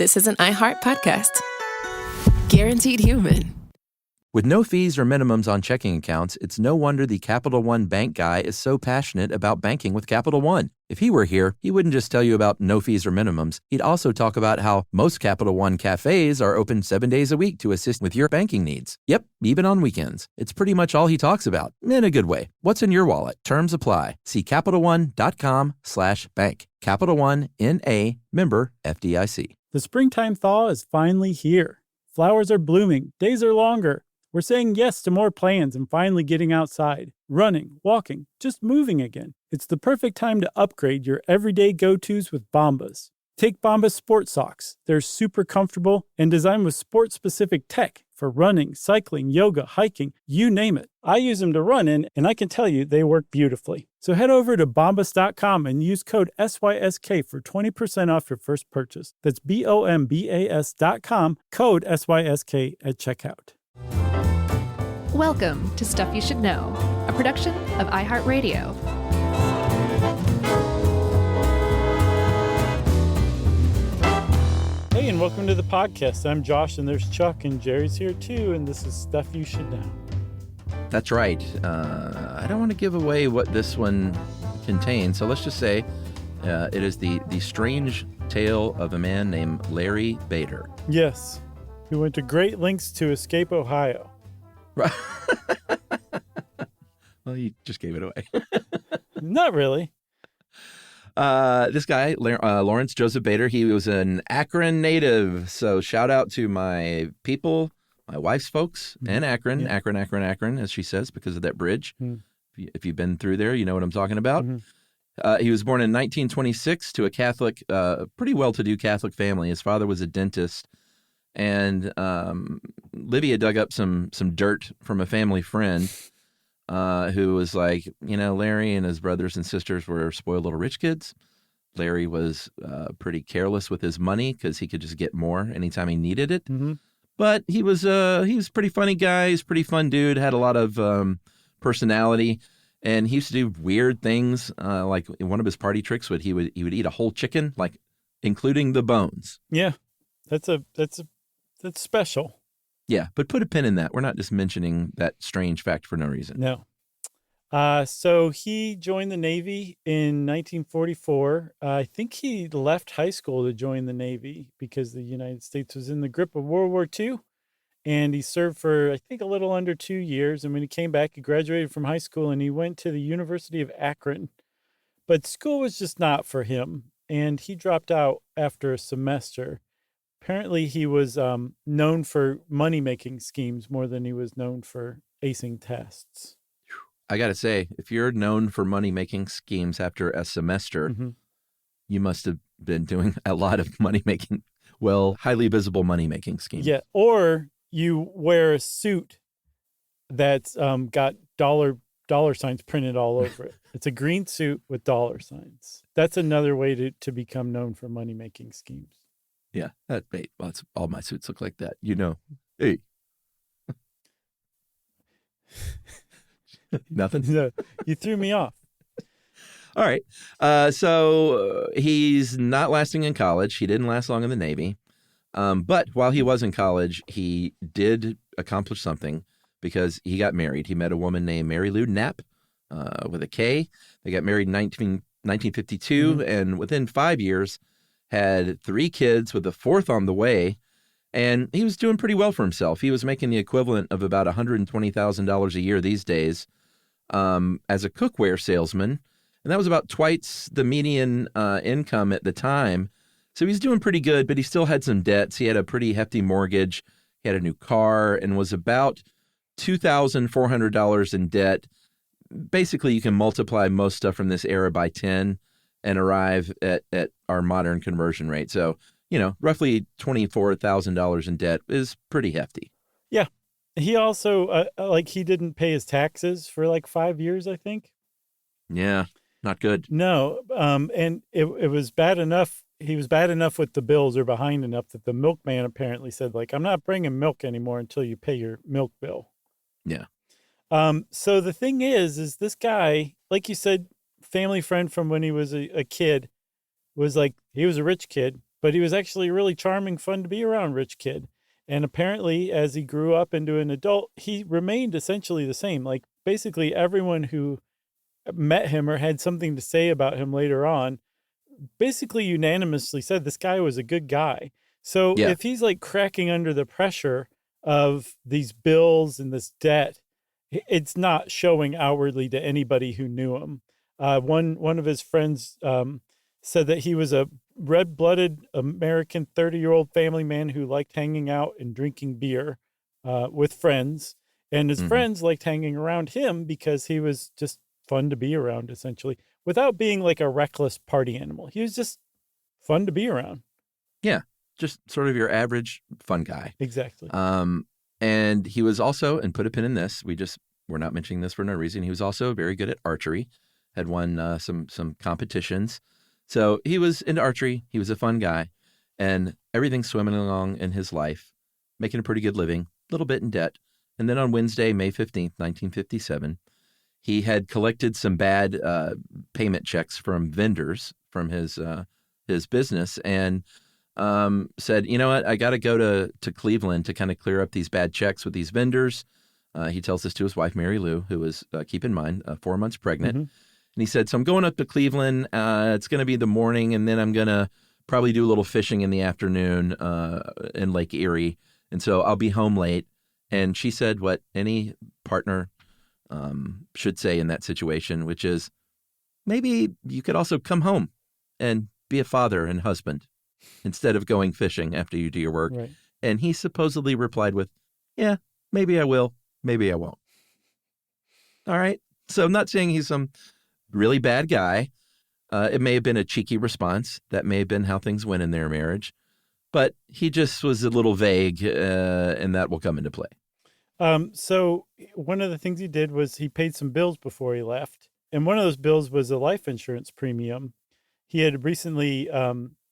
This is an iHeart podcast. Guaranteed human. With no fees or minimums on checking accounts, it's no wonder the Capital One bank guy is so passionate about banking with Capital One. If he were here, he wouldn't just tell you about no fees or minimums. He'd also talk about how most Capital One cafes are open 7 days a week to assist with your banking needs. Yep, even on weekends. It's pretty much all he talks about, in a good way. What's in your wallet? Terms apply. See CapitalOne.com/bank. Capital One, N.A., member FDIC. The springtime thaw is finally here. Flowers are blooming. Days are longer. We're saying yes to more plans and finally getting outside, running, walking, just moving again. It's the perfect time to upgrade your everyday go-tos with Bombas. Take Bombas sports socks. They're super comfortable and designed with sport-specific tech for running, cycling, yoga, hiking, you name it. I use them to run in, and I can tell you they work beautifully. So head over to bombas.com and use code SYSK for 20% off your first purchase. That's BOMBAS.com, code SYSK at checkout. Welcome to Stuff You Should Know, a production of iHeartRadio. Hey, and welcome to the podcast. I'm Josh, and there's Chuck, and Jerry's here too, and this is Stuff You Should Know. That's right. I don't want to give away what this one contains, so let's just say it is the strange tale of a man named Larry Bader. Yes, who went to great lengths to escape Ohio. Right. Well, you just gave it away. Not really. This guy, Lawrence Joseph Bader, he was an Akron native. So shout out to my people, my wife's folks in Akron, yeah. Akron, as she says, because of that bridge. If you've been through there, you know what I'm talking about. He was born in 1926 to a Catholic, pretty well-to-do Catholic family. His father was a dentist. And Livia dug up some dirt from a family friend who was like, Larry and his brothers and sisters were spoiled little rich kids. Larry was pretty careless with his money because he could just get more anytime he needed it. But he was a pretty funny guy. He's a pretty fun dude, had a lot of personality. And he used to do weird things. Like one of his party tricks he would eat a whole chicken, like including the bones. Yeah, that's special. Yeah, but put a pin in that. We're not just mentioning that strange fact for no reason. No. So he joined the Navy in 1944. I think he left high school to join the Navy because the United States was in the grip of World War II. And he served for, I think, a little under 2 years. And when he came back, he graduated from high school and he went to the University of Akron. But school was just not for him. And he dropped out after a semester. Apparently, he was known for money-making schemes more than he was known for acing tests. I got to say, if you're known for money-making schemes after a semester, you must have been doing a lot of money-making, highly visible money-making schemes. Yeah, or you wear a suit that's got dollar signs printed all over it. It's a green suit with dollar signs. That's another way to become known for money-making schemes. Yeah, all my suits look like that. Hey. Nothing? No, you threw me off. All right. So he's not lasting in college. He didn't last long in the Navy. But while he was in college, he did accomplish something because he got married. He met a woman named Mary Lou Knapp with a K. They got married in 1952, and within 5 years, had 3 kids with a 4th on the way, and he was doing pretty well for himself. He was making the equivalent of about $120,000 a year these days as a cookware salesman, and that was about twice the median income at the time. So he's doing pretty good, but he still had some debts. He had a pretty hefty mortgage. He had a new car and was about $2,400 in debt. Basically, you can multiply most stuff from this era by 10 and arrive at our modern conversion rate. So, roughly $24,000 in debt is pretty hefty. Yeah. He also, he didn't pay his taxes for 5 years, I think. Yeah, not good. No. And it was bad enough. He was bad enough with the bills or behind enough that the milkman apparently said, I'm not bringing milk anymore until you pay your milk bill. Yeah. So the thing is this guy, like you said, family friend from when he was a kid, was he was a rich kid, but he was actually a really charming, fun to be around rich kid. And apparently, as he grew up into an adult, he remained essentially the same. Like basically everyone who met him or had something to say about him later on basically unanimously said this guy was a good guy. So Yeah. if he's like cracking under the pressure of these bills and this debt, it's not showing outwardly to anybody who knew him. One of his friends said that he was a red-blooded American 30-year-old family man who liked hanging out and drinking beer with friends. And his friends liked hanging around him because he was just fun to be around, essentially, without being like a reckless party animal. He was just fun to be around. Yeah. Just sort of your average fun guy. Exactly. And he was also, and put a pin in this, we're not mentioning this for no reason. He was also very good at archery, had won some competitions. So he was into archery. He was a fun guy, and everything's swimming along in his life, making a pretty good living, a little bit in debt. And then on Wednesday, May 15th, 1957, he had collected some bad payment checks from vendors from his business, and said, you know what, I got to go to Cleveland to kind of clear up these bad checks with these vendors. He tells this to his wife, Mary Lou, who was, keep in mind, 4 months pregnant. And he said, so I'm going up to Cleveland. It's going to be the morning, and then I'm going to probably do a little fishing in the afternoon in Lake Erie. And so I'll be home late. And she said what any partner should say in that situation, which is, maybe you could also come home and be a father and husband instead of going fishing after you do your work. Right. And he supposedly replied with, yeah, maybe I will, maybe I won't. All right. So I'm not saying he's some really bad guy. It may have been a cheeky response. That may have been how things went in their marriage. But he just was a little vague, and that will come into play. So one of the things he did was he paid some bills before he left. And one of those bills was a life insurance premium. He had recently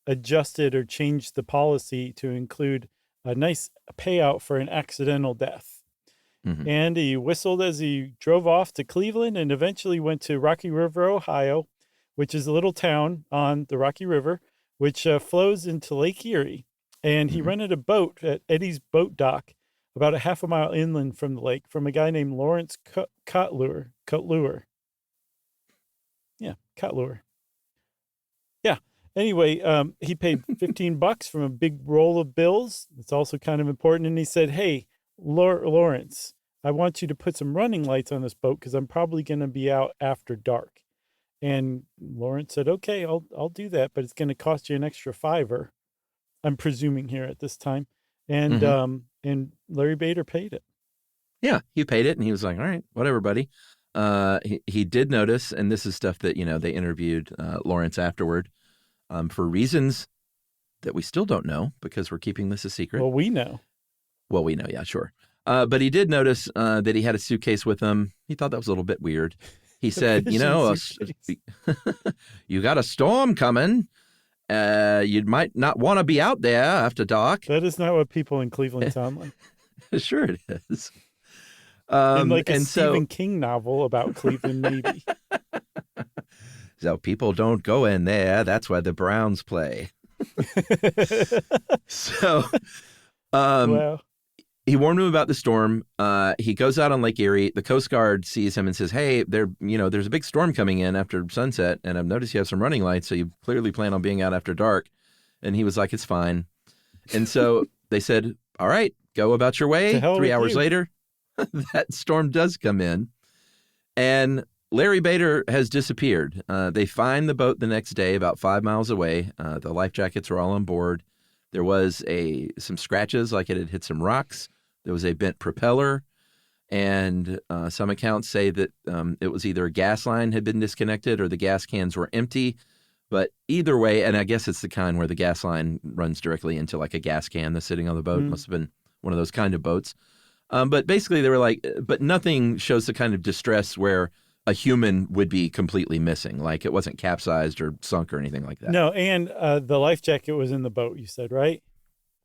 adjusted or changed the policy to include a nice payout for an accidental death. And he whistled as he drove off to Cleveland and eventually went to Rocky River, Ohio, which is a little town on the Rocky River, which flows into Lake Erie. And he rented a boat at Eddie's Boat Dock about a half a mile inland from the lake from a guy named Lawrence Cotluer. Yeah, Cotluer. Yeah. Anyway, he paid $15 from a big roll of bills. It's also kind of important. And he said, hey, Lawrence, I want you to put some running lights on this boat because I'm probably going to be out after dark. And Lawrence said, okay, I'll do that, but it's going to cost you an extra $5, I'm presuming here at this time. And and Larry Bader paid it. Yeah, he paid it, and he was like, all right, whatever, buddy. He did notice, and this is stuff that, they interviewed Lawrence afterward for reasons that we still don't know because we're keeping this a secret. Well, we know. Well, we know, yeah, sure. But he did notice that he had a suitcase with him. He thought that was a little bit weird. He said, you got a storm coming. You might not want to be out there after dark. That is not what people in Cleveland sound like. Sure it is. In like a Stephen King novel about Cleveland, maybe. So people don't go in there. That's where the Browns play. So Wow. he warned him about the storm. He goes out on Lake Erie. The Coast Guard sees him and says, hey, there's a big storm coming in after sunset, and I've noticed you have some running lights, so you clearly plan on being out after dark. And he was like, it's fine. And so they said, all right, go about your way. 3 hours later, that storm does come in. And Larry Bader has disappeared. They find the boat the next day about 5 miles away. The life jackets were all on board. There was some scratches, like it had hit some rocks. There was a bent propeller. And some accounts say that it was either a gas line had been disconnected or the gas cans were empty. But either way, and I guess it's the kind where the gas line runs directly into like a gas can that's sitting on the boat. Must have been one of those kind of boats. But basically they were like, but nothing shows the kind of distress where a human would be completely missing. Like it wasn't capsized or sunk or anything like that. No, and the life jacket was in the boat, you said, right?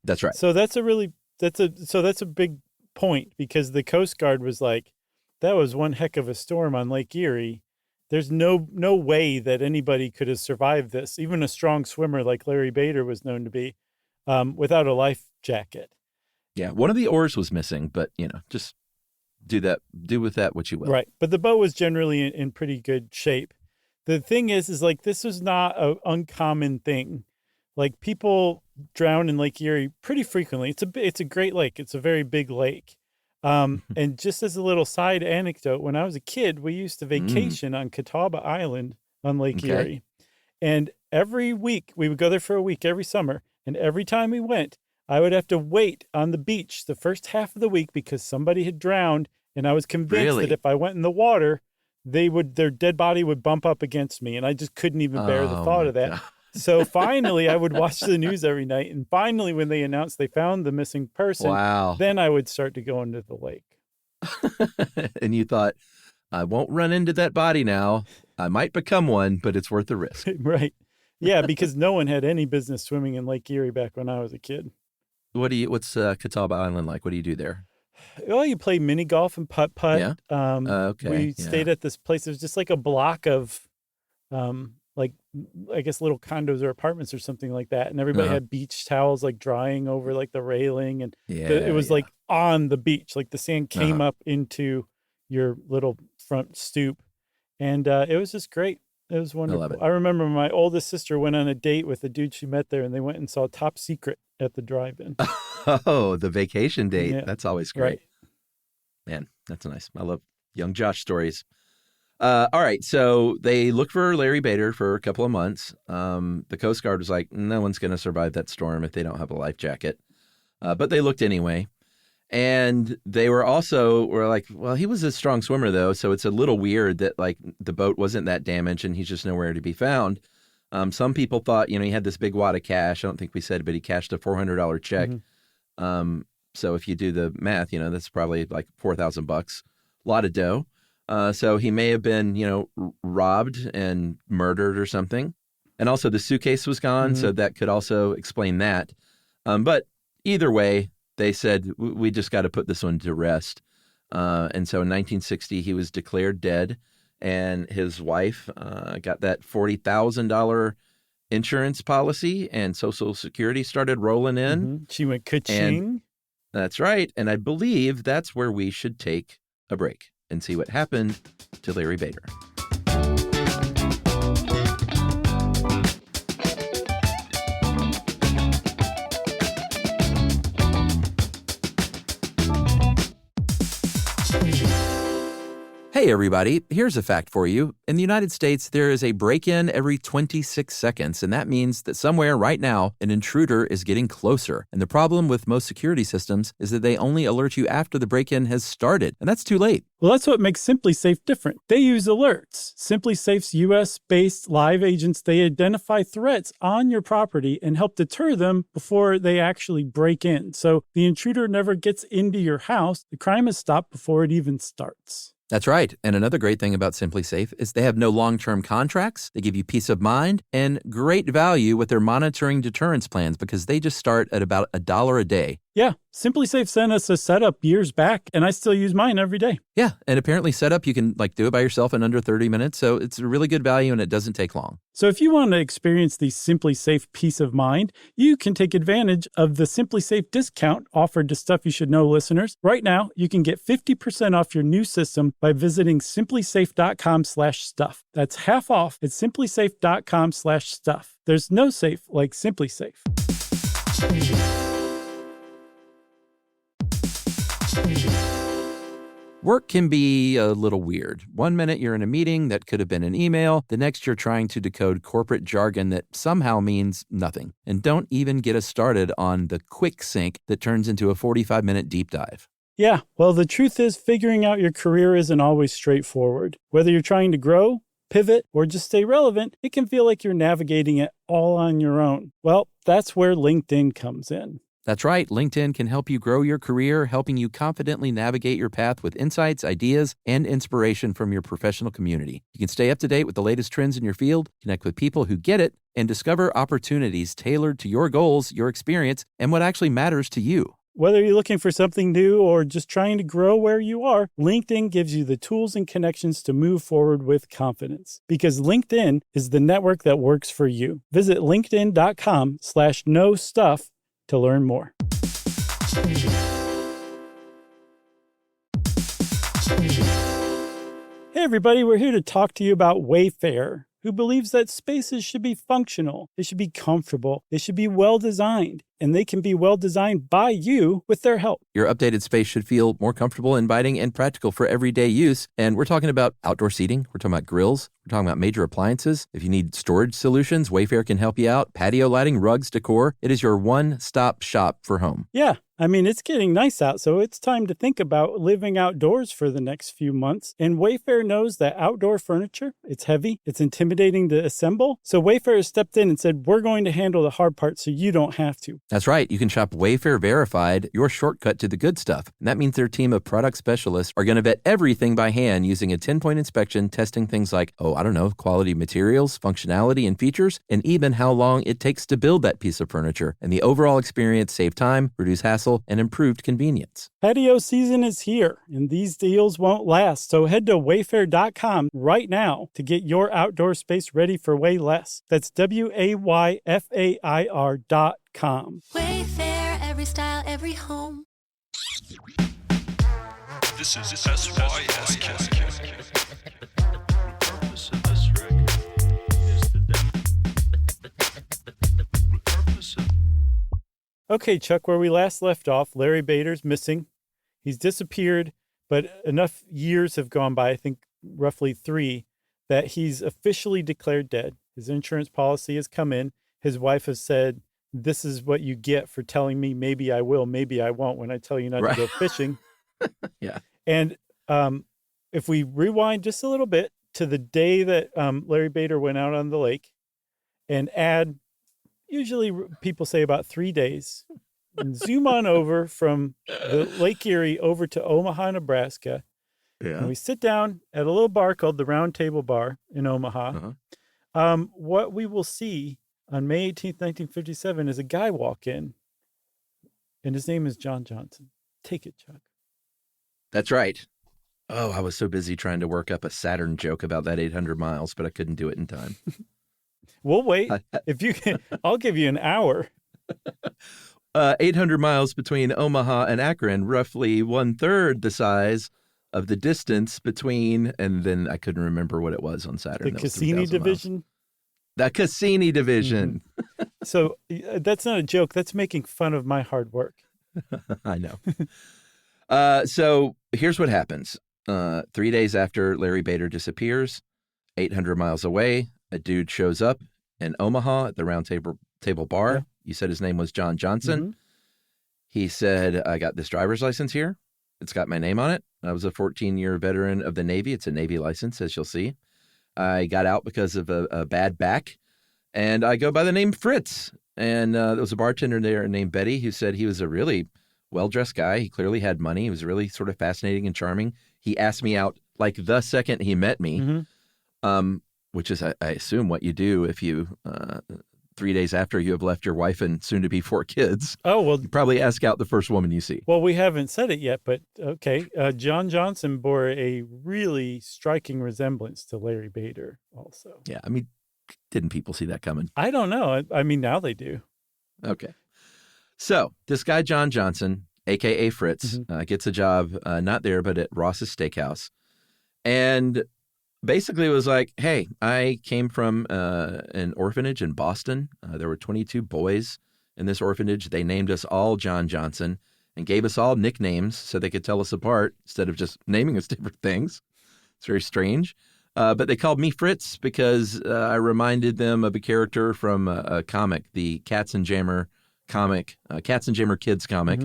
That's right. So that's a big point because the Coast Guard was like, that was one heck of a storm on Lake Erie. there's no way that anybody could have survived this, even a strong swimmer like Larry Bader was known to be, without a life jacket. Yeah, one of the oars was missing, but, just do with that what you will. Right. But the boat was generally in pretty good shape. The thing is like this was not an uncommon thing. Like people drown in Lake Erie pretty frequently. It's a great lake. It's a very big lake. And just as a little side anecdote, when I was a kid, we used to vacation on Catawba Island on Lake Erie. And every week, we would go there for a week every summer. And every time we went, I would have to wait on the beach the first half of the week because somebody had drowned. And I was convinced that if I went in the water, their dead body would bump up against me. And I just couldn't even bear the thought of that. God. So finally, I would watch the news every night. And finally, when they announced they found the missing person, then I would start to go into the lake. And you thought, I won't run into that body now. I might become one, but it's worth the risk. Right. Yeah, because no one had any business swimming in Lake Erie back when I was a kid. What's Catawba Island like? What do you do there? Well, you play mini golf and putt-putt. Yeah. We stayed at this place. It was just like a block of like, I guess, little condos or apartments or something like that. And everybody had beach towels like drying over like the railing. And it was like on the beach, like the sand came up into your little front stoop. And it was just great. It was wonderful. I love it. I remember my oldest sister went on a date with a dude she met there, and they went and saw Top Secret at the drive-in. Oh, the vacation date. Yeah. That's always great. Right. Man, that's nice. I love young Josh stories. All right, so they looked for Larry Bader for a couple of months. The Coast Guard was like, no one's going to survive that storm if they don't have a life jacket. But they looked anyway. And they were like, well, he was a strong swimmer, though, so it's a little weird that, like, the boat wasn't that damaged and he's just nowhere to be found. Some people thought, he had this big wad of cash. I don't think we said, but he cashed a $400 check. Mm-hmm. So if you do the math, that's probably like $4,000, a lot of dough. So he may have been, robbed and murdered or something. And also the suitcase was gone, so that could also explain that. But either way, they said, we just got to put this one to rest. And so in 1960, he was declared dead, and his wife got that $40,000 insurance policy, and Social Security started rolling in. Mm-hmm. She went ka-ching. That's right. And I believe that's where we should take a break and see what happened to Larry Bader. Hey, everybody. Here's a fact for you. In the United States, there is a break-in every 26 seconds, and that means that somewhere right now, an intruder is getting closer. And the problem with most security systems is that they only alert you after the break-in has started, and that's too late. Well, that's what makes SimpliSafe different. They use alerts. SimpliSafe's U.S.-based live agents, they identify threats on your property and help deter them before they actually break in. So the intruder never gets into your house. The crime is stopped before it even starts. That's right. And another great thing about SimpliSafe is they have no long-term contracts. They give you peace of mind and great value with their monitoring deterrence plans because they just start at about $1 a day. Yeah, SimpliSafe sent us a setup years back, and I still use mine every day. Yeah, and apparently setup, you can do it by yourself in under 30 minutes, so it's a really good value and it doesn't take long. So if you want to experience the SimpliSafe peace of mind, you can take advantage of the SimpliSafe discount offered to Stuff You Should Know listeners. Right now, you can get 50% off your new system by visiting simplisafe.com/stuff. That's half off at simplisafe.com/stuff. There's no safe like SimpliSafe. Work can be a little weird. One minute you're in a meeting that could have been an email. The next you're trying to decode corporate jargon that somehow means nothing. And don't even get us started on the quick sync that turns into a 45-minute deep dive. Yeah, well, the truth is figuring out your career isn't always straightforward. Whether you're trying to grow, pivot, or just stay relevant, it can feel like you're navigating it all on your own. Well, that's where LinkedIn comes in. That's right. LinkedIn can help you grow your career, helping you confidently navigate your path with insights, ideas, and inspiration from your professional community. You can stay up to date with the latest trends in your field, connect with people who get it, and discover opportunities tailored to your goals, your experience, and what actually matters to you. Whether you're looking for something new or just trying to grow where you are, LinkedIn gives you the tools and connections to move forward with confidence. Because LinkedIn is the network that works for you. Visit linkedin.com/know stuff to learn more. Hey everybody, we're here to talk to you about Wayfair, who believes that spaces should be functional, they should be comfortable, they should be well designed, and they can be well designed by you with their help. Your updated space should feel more comfortable, inviting, and practical for everyday use. And we're talking about outdoor seating. We're talking about grills. We're talking about major appliances. If you need storage solutions, Wayfair can help you out. Patio lighting, rugs, decor. It is your one-stop shop for home. Yeah, I mean, it's getting nice out, so it's time to think about living outdoors for the next few months. And Wayfair knows that outdoor furniture, it's heavy, it's intimidating to assemble. So Wayfair has stepped in and said, we're going to handle the hard part so you don't have to. That's right. You can shop Wayfair Verified, your shortcut to the good stuff. And that means their team of product specialists are going to vet everything by hand using a 10-point inspection, testing things like, quality materials, functionality, and features, and even how long it takes to build that piece of furniture. And the overall experience save time, reduce hassle, and improved convenience. Patio season is here, and these deals won't last. So head to wayfair.com right now to get your outdoor space ready for way less. That's WAYFAIR.com. Wayfair, every style, every home. This is SYSK. The purpose of this record is to Okay, Chuck, where we last left off, Larry Bader's missing. He's disappeared, but enough years have gone by, I think roughly 3, that he's officially declared dead. His insurance policy has come in. His wife has said, this is what you get for telling me maybe I will, maybe I won't when I tell you not to go fishing. Yeah. And if we rewind just a little bit to the day that Larry Bader went out on the lake and add, usually people say about 3 days, and zoom on over from the Lake Erie over to Omaha, Nebraska. Yeah. And we sit down at a little bar called the Round Table Bar in Omaha. What we will see on May 18th, 1957 is a guy walk in, and his name is John Johnson. Take it, Chuck. That's right. Oh, I was so busy trying to work up a Saturn joke about that 800 miles, but I couldn't do it in time. We'll wait. If you can, I'll give you an hour. 800 miles between Omaha and Akron, roughly 1/3 the size of the distance between, and then I couldn't remember what it was on Saturn. The Cassini division? The Cassini division. Mm-hmm. So that's not a joke. That's making fun of my hard work. I know. So here's what happens. 3 days after Larry Bader disappears, 800 miles away, a dude shows up in Omaha at the Round Table Bar. Yeah. You said his name was John Johnson. Mm-hmm. He said, I got this driver's license here. It's got my name on it. I was a 14-year veteran of the Navy. It's a Navy license, as you'll see. I got out because of a bad back, and I go by the name Fritz. And there was a bartender there named Betty who said he was a really well-dressed guy. He clearly had money. He was really sort of fascinating and charming. He asked me out like the second he met me, mm-hmm. Which is, I assume, what you do if you, 3 days after you have left your wife and soon-to-be 4 kids. Oh, well. You probably ask out the first woman you see. Well, we haven't said it yet, but okay. John Johnson bore a really striking resemblance to Larry Bader also. Yeah, I mean, didn't people see that coming? I don't know. I mean, now they do. Okay. So this guy, John Johnson, a.k.a. Fritz, mm-hmm. Gets a job, not there, but at Ross's Steakhouse. And basically was like, hey, I came from an orphanage in Boston. There were 22 boys in this orphanage. They named us all John Johnson and gave us all nicknames so they could tell us apart instead of just naming us different things. It's very strange. But they called me Fritz because I reminded them of a character from a comic, the Cats and Jammer comic, Cats and Jammer Kids comic.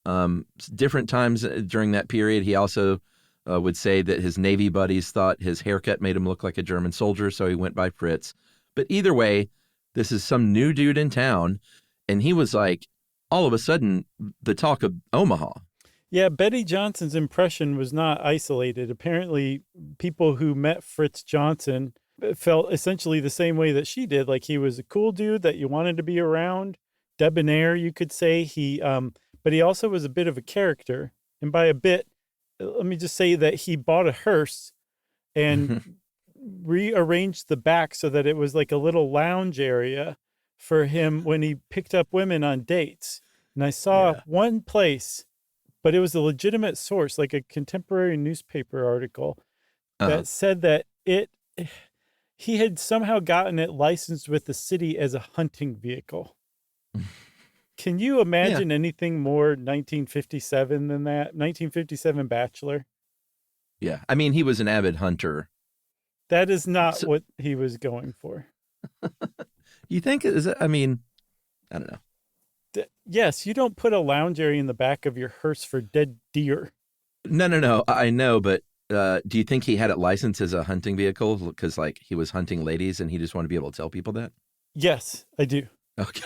Mm-hmm. Different times during that period, he also would say that his Navy buddies thought his haircut made him look like a German soldier, so he went by Fritz. But either way, this is some new dude in town, and he was like, all of a sudden, the talk of Omaha. Yeah, Betty Johnson's impression was not isolated. Apparently, people who met Fritz Johnson felt essentially the same way that she did. Like, he was a cool dude that you wanted to be around, debonair, you could say. He, but he also was a bit of a character. And by a bit, let me just say that he bought a hearse and rearranged the back so that it was like a little lounge area for him when he picked up women on dates. And I saw one place, but it was a legitimate source, like a contemporary newspaper article that said that he had somehow gotten it licensed with the city as a hunting vehicle. Can you imagine anything more 1957 than that? 1957 Bachelor? Yeah. I mean, he was an avid hunter. That is not what he was going for. You think is it? I mean, I don't know. Yes, you don't put a lounge area in the back of your hearse for dead deer. No. I know, but do you think he had it licensed as a hunting vehicle because, like, he was hunting ladies and he just wanted to be able to tell people that? Yes, I do. Okay.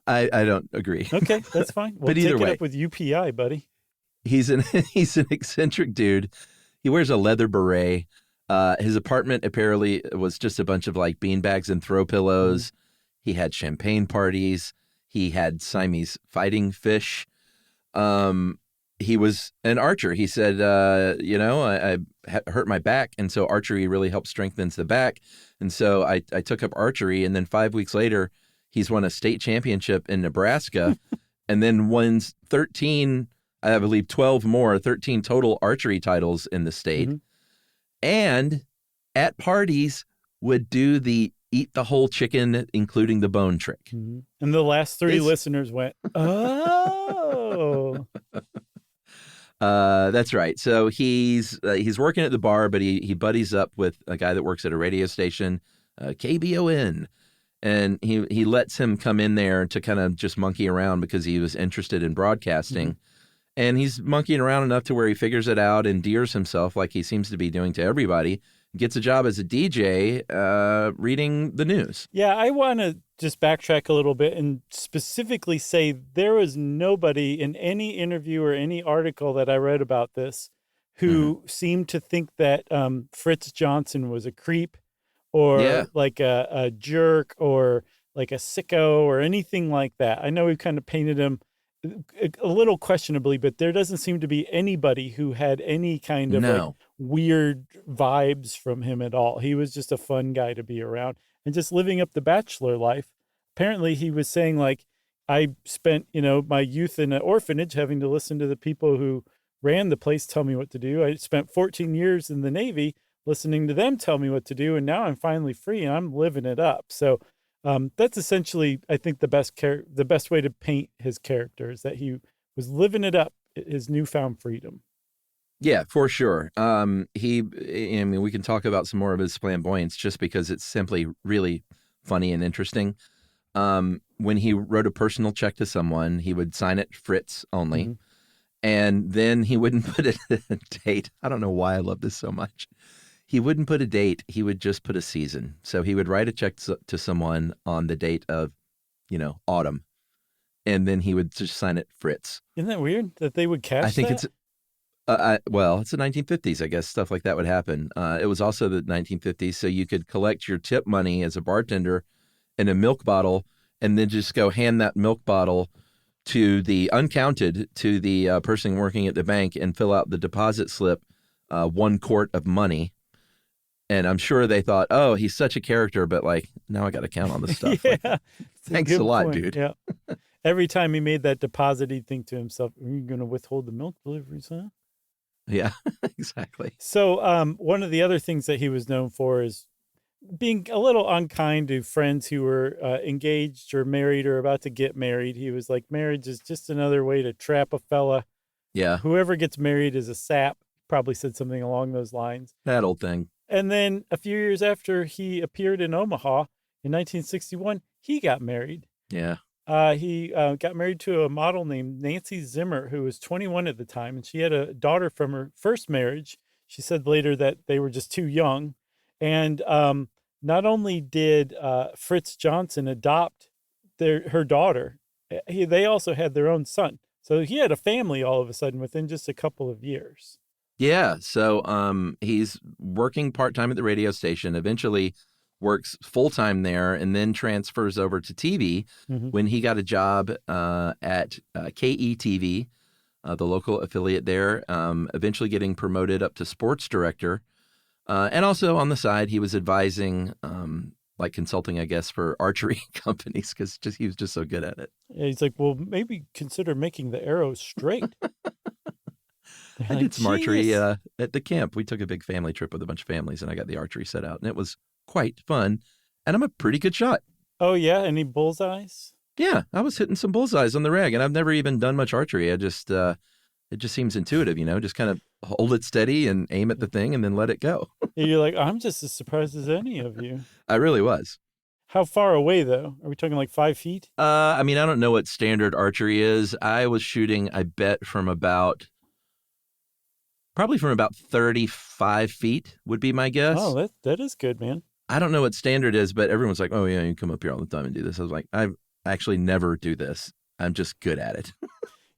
I don't agree. Okay, that's fine. We'll But either take way, it up with UPI, buddy. he's an eccentric dude. He wears a leather beret. His apartment apparently was just a bunch of like beanbags and throw pillows. He had champagne parties. He had Siamese fighting fish. He was an archer. He said, I hurt my back, and so archery really helps strengthens the back. And so I took up archery, and then 5 weeks later, he's won a state championship in Nebraska, and then wins 13 total archery titles in the state. And at parties would do the eat the whole chicken, including the bone trick. And the last three listeners went, oh. That's right. So he's working at the bar, but he buddies up with a guy that works at a radio station, KBON. And he lets him come in there to kind of just monkey around because he was interested in broadcasting. And he's monkeying around enough to where he figures it out, endears himself like he seems to be doing to everybody, gets a job as a DJ reading the news. Yeah, I want to just backtrack a little bit and specifically say there was nobody in any interview or any article that I read about this who seemed to think that Fritz Johnson was a creep or like a jerk or like a sicko or anything like that. I know we kind of painted him a little questionably, but there doesn't seem to be anybody who had any kind of like weird vibes from him at all. He was just a fun guy to be around and just living up the bachelor life. Apparently he was saying like, I spent, my youth in an orphanage having to listen to the people who ran the place tell me what to do. I spent 14 years in the Navy listening to them tell me what to do. And now I'm finally free and I'm living it up. So that's essentially, I think, the best way to paint his character is that he was living it up, his newfound freedom. Yeah, for sure. We can talk about some more of his flamboyance just because it's simply really funny and interesting. When he wrote a personal check to someone, he would sign it Fritz only. And then he wouldn't put a date. I don't know why I love this so much. He wouldn't put a date. He would just put a season. So he would write a check to someone on the date of, autumn. And then he would just sign it Fritz. Isn't that weird that they would catch that? I think it's the 1950s. I guess stuff like that would happen. It was also the 1950s. So you could collect your tip money as a bartender in a milk bottle and then just go hand that milk bottle to the person working at the bank and fill out the deposit slip, 1 quart of money. And I'm sure they thought, oh, he's such a character, but like, now I got to count on this stuff. Thanks a lot, dude. Yeah. Every time he made that deposit, he'd think to himself, are you going to withhold the milk deliveries, huh? Yeah, exactly. So one of the other things that he was known for is being a little unkind to friends who were engaged or married or about to get married. He was like, marriage is just another way to trap a fella. Yeah. Whoever gets married is a sap. Probably said something along those lines. That old thing. And then a few years after he appeared in Omaha in 1961, he got married. Yeah. He got married to a model named Nancy Zimmer, who was 21 at the time, and she had a daughter from her first marriage. She said later that they were just too young. And not only did Fritz Johnson adopt her daughter, they also had their own son. So he had a family all of a sudden within just a couple of years. Yeah. So he's working part-time at the radio station, eventually works full-time there and then transfers over to TV when he got a job at KETV, the local affiliate there, eventually getting promoted up to sports director. And also on the side, he was advising, like consulting, I guess, for archery companies because he was just so good at it. Yeah, he's like, well, maybe consider making the arrows straight. I did some archery at the camp. We took a big family trip with a bunch of families, and I got the archery set out, and it was quite fun. And I'm a pretty good shot. Oh, yeah? Any bullseyes? Yeah, I was hitting some bullseyes on the rag, and I've never even done much archery. It just seems intuitive, just kind of hold it steady and aim at the thing and then let it go. And you're like, I'm just as surprised as any of you. I really was. How far away, though? Are we talking like 5 feet? I mean, I don't know what standard archery is. I was shooting, I bet, probably from about 35 feet would be my guess. Oh, that is good, man. I don't know what standard is, but everyone's like, oh, yeah, you come up here all the time and do this. I was like, I actually never do this. I'm just good at it.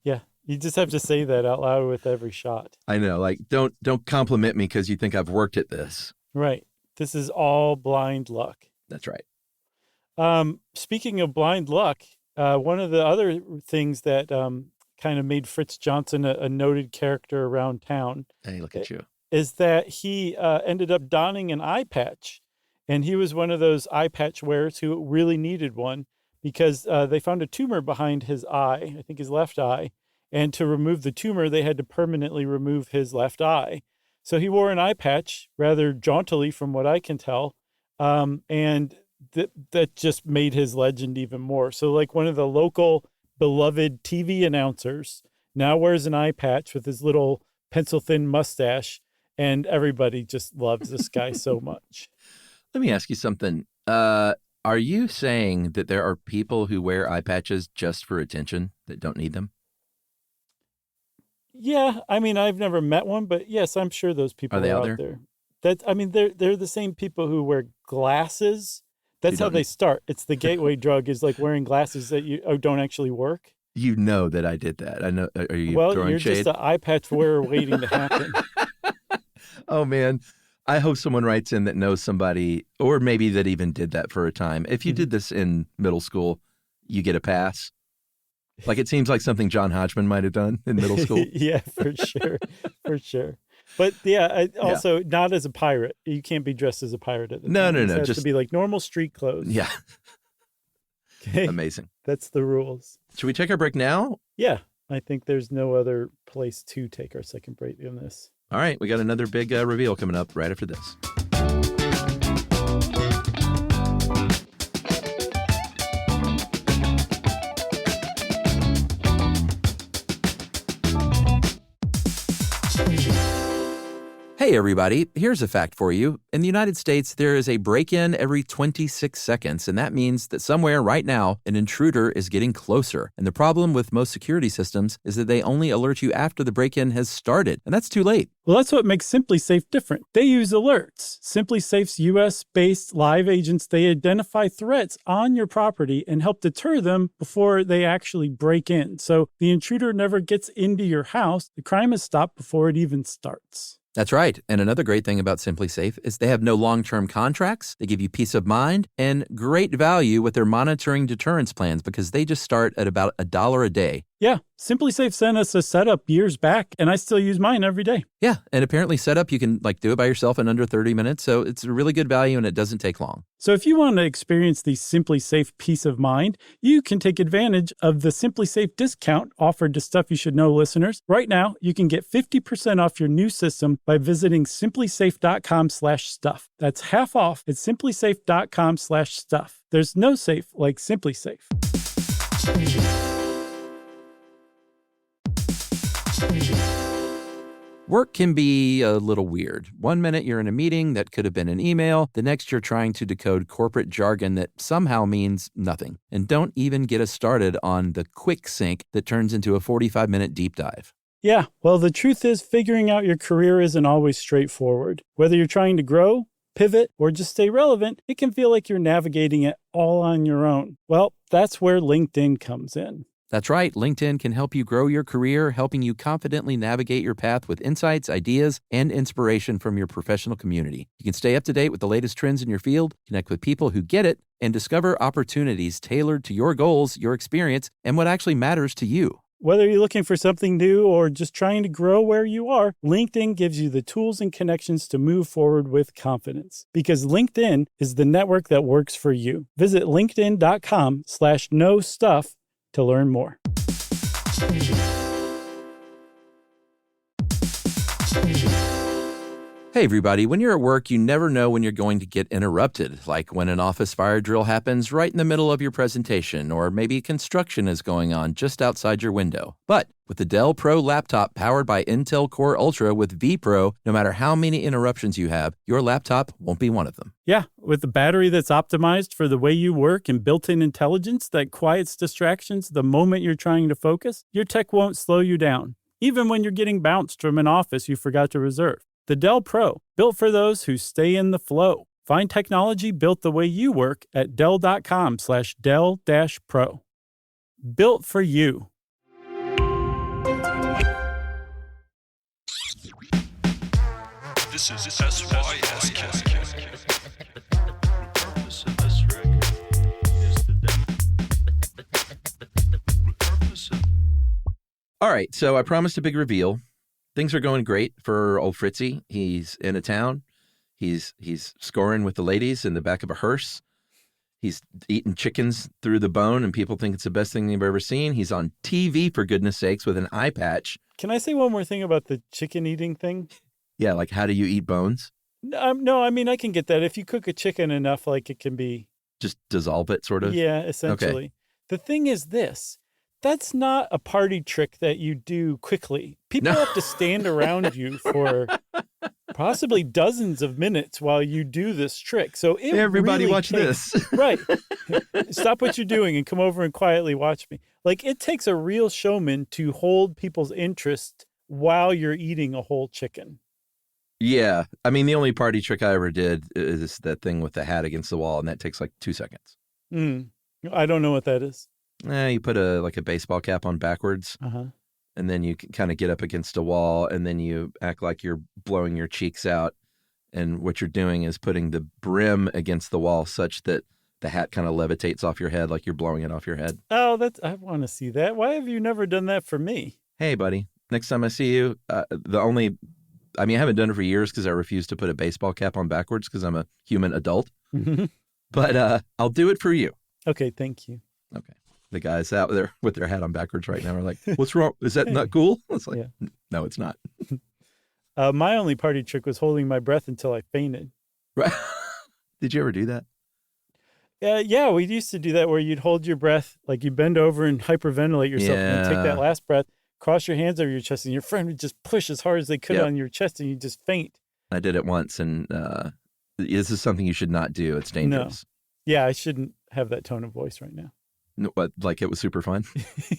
Yeah, you just have to say that out loud with every shot. I know, like, don't compliment me because you think I've worked at this. Right. This is all blind luck. That's right. Speaking of blind luck, one of the other things that kind of made Fritz Johnson a noted character around town. Hey, look at you. Is that he ended up donning an eye patch. And he was one of those eye patch wearers who really needed one because they found a tumor behind his eye, I think his left eye. And to remove the tumor, they had to permanently remove his left eye. So he wore an eye patch rather jauntily from what I can tell. And that just made his legend even more. So like one of the local beloved TV announcers now wears an eye patch with his little pencil thin mustache. And everybody just loves this guy so much. Let me ask you something. Are you saying that there are people who wear eye patches just for attention that don't need them? Yeah, I mean, I've never met one, but yes, I'm sure those people are out there. They're the same people who wear glasses. That's how they start. It's the gateway drug is like wearing glasses that don't actually work. You know that I did that. I know. Are you well, throwing you're shade? Just an eye patch wearer waiting to happen. Oh, man. I hope someone writes in that knows somebody, or maybe that even did that for a time. If you did this in middle school, you get a pass. Like it seems like something John Hodgman might have done in middle school. Yeah, for sure. For sure. But yeah, also not as a pirate. You can't be dressed as a pirate at the time. No. It has just to be like normal street clothes. Yeah. Okay. Amazing. That's the rules. Should we take our break now? Yeah. I think there's no other place to take our second break than this. All right. We got another big reveal coming up right after this. Hey, everybody. Here's a fact for you. In the United States, there is a break-in every 26 seconds, and that means that somewhere right now, an intruder is getting closer. And the problem with most security systems is that they only alert you after the break-in has started, and that's too late. Well, that's what makes SimpliSafe different. They use alerts. SimpliSafe's U.S.-based live agents, they identify threats on your property and help deter them before they actually break in. So the intruder never gets into your house. The crime is stopped before it even starts. That's right. And another great thing about SimpliSafe is they have no long-term contracts. They give you peace of mind and great value with their monitoring deterrence plans because they just start at about $1 a day. Yeah, SimpliSafe sent us a setup years back, and I still use mine every day. Yeah, and apparently setup, you can do it by yourself in under 30 minutes, so it's a really good value and it doesn't take long. So if you want to experience the SimpliSafe peace of mind, you can take advantage of the SimpliSafe discount offered to Stuff You Should Know listeners. Right now, you can get 50% off your new system by visiting simplisafe.com/stuff. That's half off at simplisafe.com/stuff. There's no safe like SimpliSafe. Work can be a little weird. One minute you're in a meeting that could have been an email. The next you're trying to decode corporate jargon that somehow means nothing. And don't even get us started on the quick sync that turns into a 45-minute deep dive. Yeah, well, the truth is figuring out your career isn't always straightforward. Whether you're trying to grow, pivot, or just stay relevant, it can feel like you're navigating it all on your own. Well, that's where LinkedIn comes in. That's right. LinkedIn can help you grow your career, helping you confidently navigate your path with insights, ideas, and inspiration from your professional community. You can stay up to date with the latest trends in your field, connect with people who get it, and discover opportunities tailored to your goals, your experience, and what actually matters to you. Whether you're looking for something new or just trying to grow where you are, LinkedIn gives you the tools and connections to move forward with confidence. Because LinkedIn is the network that works for you. Visit linkedin.com/know stuff to learn more. Hey everybody, when you're at work, you never know when you're going to get interrupted, like when an office fire drill happens right in the middle of your presentation, or maybe construction is going on just outside your window. But with the Dell Pro laptop powered by Intel Core Ultra with vPro, no matter how many interruptions you have, your laptop won't be one of them. Yeah, with a battery that's optimized for the way you work and built-in intelligence that quiets distractions the moment you're trying to focus, your tech won't slow you down, even when you're getting bounced from an office you forgot to reserve. The Dell Pro, built for those who stay in the flow. Find technology built the way you work at Dell.com/Dell-Pro. Built for you. This is SYSK. The purpose of this record is to All right, so I promised a big reveal. Things are going great for old Fritzy. He's in a town. He's scoring with the ladies in the back of a hearse. He's eating chickens through the bone, and people think it's the best thing they've ever seen. He's on TV, for goodness sakes, with an eye patch. Can I say one more thing about the chicken eating thing? Yeah, like how do you eat bones? No, I mean, I can get that. If you cook a chicken enough, like it can be... Just dissolve it, sort of? Yeah, essentially. Okay. The thing is this. That's not a party trick that you do quickly. People have to stand around you for possibly dozens of minutes while you do this trick. So everybody really watch this. Right. Stop what you're doing and come over and quietly watch me. Like, it takes a real showman to hold people's interest while you're eating a whole chicken. Yeah. I mean, the only party trick I ever did is that thing with the hat against the wall, and that takes like 2 seconds. I don't know what that is. You put a baseball cap on backwards, and then you kind of get up against a wall, and then you act like you're blowing your cheeks out. And what you're doing is putting the brim against the wall such that the hat kind of levitates off your head, like you're blowing it off your head. Oh, I want to see that. Why have you never done that for me? Hey, buddy, next time I see you, I haven't done it for years because I refuse to put a baseball cap on backwards because I'm a human adult. But I'll do it for you. Okay, thank you. Okay. The guys out there with their hat on backwards right now are like, what's wrong? Is that not cool? It's like, No, it's not. My only party trick was holding my breath until I fainted. Right. Did you ever do that? Yeah, we used to do that where you'd hold your breath, like you bend over and hyperventilate yourself and then take that last breath, cross your hands over your chest, and your friend would just push as hard as they could on your chest and you just faint. I did it once, and this is something you should not do. It's dangerous. No. Yeah, I shouldn't have that tone of voice right now. No, but like it was super fun.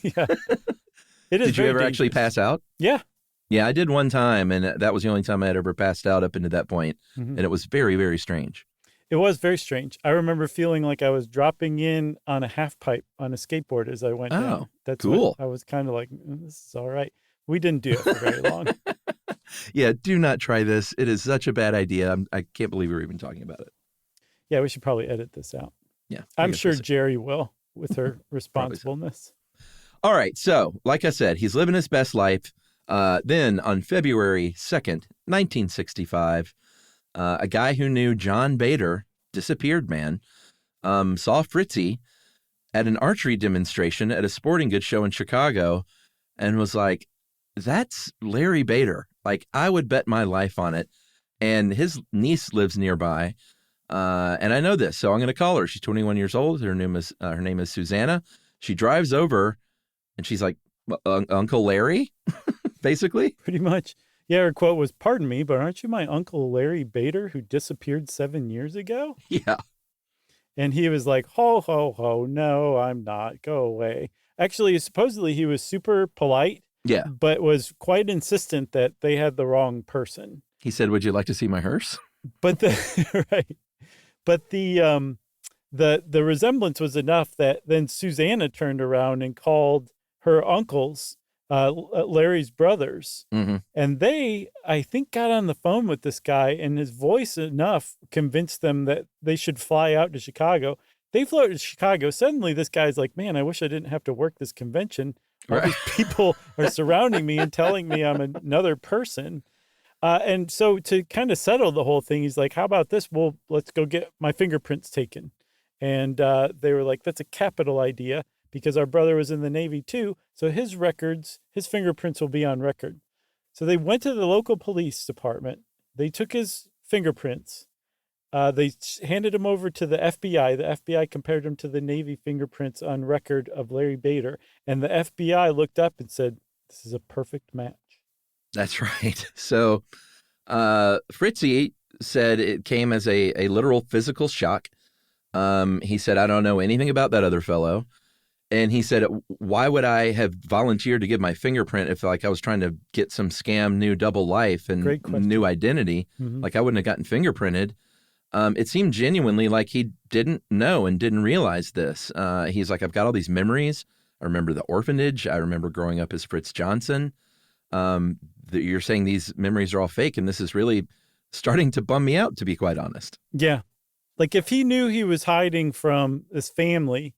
Yeah. It is. Did you ever actually pass out? Yeah. Yeah, I did one time, and that was the only time I had ever passed out up into that point, and it was very, very strange. It was very strange. I remember feeling like I was dropping in on a half pipe on a skateboard as I went down. That's cool. I was kind of like, this is all right. We didn't do it for very long. Yeah, do not try this. It is such a bad idea. I can't believe we're even talking about it. Yeah, we should probably edit this out. Yeah. I'm sure Jerry will with her responsibleness. All right. So, like I said, he's living his best life. Then on February 2nd, 1965, a guy who knew John Bader, disappeared man, saw Fritzy at an archery demonstration at a sporting goods show in Chicago and was like, that's Larry Bader. Like, I would bet my life on it. And his niece lives nearby. And I know this, so I'm going to call her. She's 21 years old. Her name is Susanna. She drives over and she's like, Uncle Larry, basically. Pretty much. Yeah, her quote was, "Pardon me, but aren't you my Uncle Larry Bader who disappeared 7 years ago?" Yeah. And he was like, ho, ho, ho, no, I'm not. Go away. Actually, supposedly he was super polite. Yeah. But was quite insistent that they had the wrong person. He said, would you like to see my hearse? But right. But the resemblance was enough that then Susanna turned around and called her uncles, Larry's brothers. Mm-hmm. And they, I think, got on the phone with this guy, and his voice enough convinced them that they should fly out to Chicago. They flew out to Chicago. Suddenly, this guy's like, man, I wish I didn't have to work this convention. All these people are surrounding me and telling me I'm another person. And so to kind of settle the whole thing, he's like, how about this? Well, let's go get my fingerprints taken. And they were like, that's a capital idea because our brother was in the Navy too. So his fingerprints will be on record. So they went to the local police department. They took his fingerprints. They handed him over to the FBI. The FBI compared him to the Navy fingerprints on record of Larry Bader. And the FBI looked up and said, this is a perfect match. That's right. So Fritzy said it came as a literal physical shock. He said, I don't know anything about that other fellow. And he said, why would I have volunteered to give my fingerprint if like I was trying to get some scam, new double life and new identity? Mm-hmm. Like I wouldn't have gotten fingerprinted. It seemed genuinely like he didn't know and didn't realize this. He's like, I've got all these memories. I remember the orphanage. I remember growing up as Fritz Johnson. You're saying these memories are all fake, and this is really starting to bum me out, to be quite honest. Yeah. Like if he knew he was hiding from this family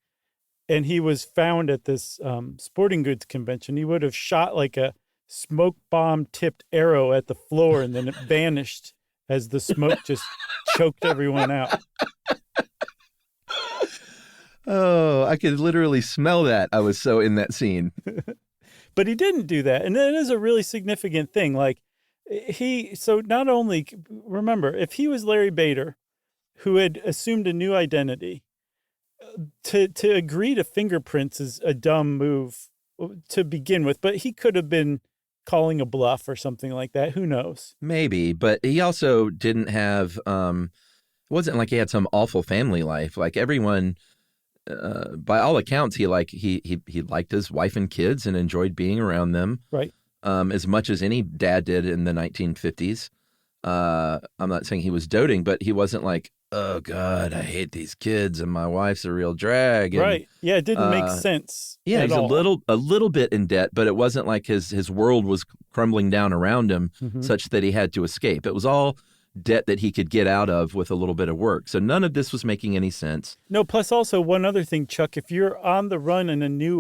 and he was found at this sporting goods convention, he would have shot like a smoke bomb tipped arrow at the floor and then it vanished as the smoke just choked everyone out. Oh, I could literally smell that. I was so in that scene. But he didn't do that. And that is a really significant thing. Like so not only, remember, if he was Larry Bader, who had assumed a new identity, to agree to fingerprints is a dumb move to begin with, but he could have been calling a bluff or something like that. Who knows? Maybe, but he also didn't have, it wasn't like he had some awful family life. Like everyone, by all accounts, he liked his wife and kids and enjoyed being around them. Right. As much as any dad did in the 1950s. I'm not saying he was doting, but he wasn't like, oh God, I hate these kids and my wife's a real drag. And, right. Yeah, it didn't make sense. Yeah, he's a little bit in debt, but it wasn't like his world was crumbling down around him such that he had to escape. It was all debt that he could get out of with a little bit of work. So none of this was making any sense. No, plus also one other thing, Chuck, if you're on the run